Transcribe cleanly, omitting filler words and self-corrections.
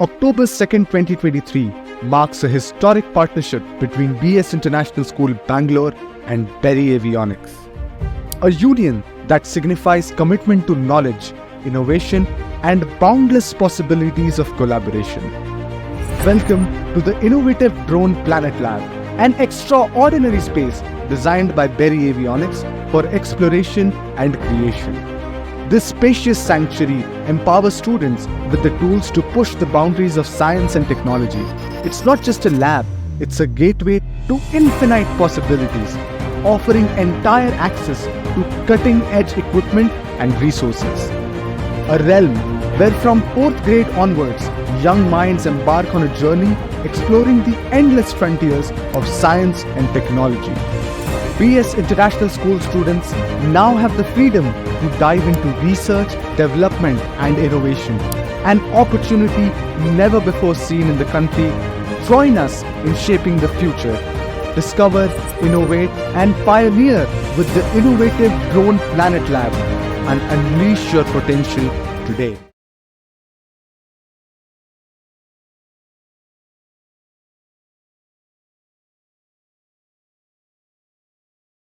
October 2nd, 2023 marks a historic partnership between BS International School, Bangalore and Berry Avionics. A union that signifies commitment to knowledge, innovation and boundless possibilities of collaboration. Welcome to the innovative Drone Planet Lab, an extraordinary space designed by Berry Avionics for exploration and creation. This spacious sanctuary empowers students with the tools to push the boundaries of science and technology. It's not just a lab, it's a gateway to infinite possibilities, offering entire access to cutting-edge equipment and resources. A realm where from 4th grade onwards, young minds embark on a journey exploring the endless frontiers of science and technology. BS International School students now have the freedom to dive into research, development and innovation, an opportunity never before seen in the country. Join us in shaping the future. Discover, innovate and pioneer with the innovative Drone Planet Lab and unleash your potential today.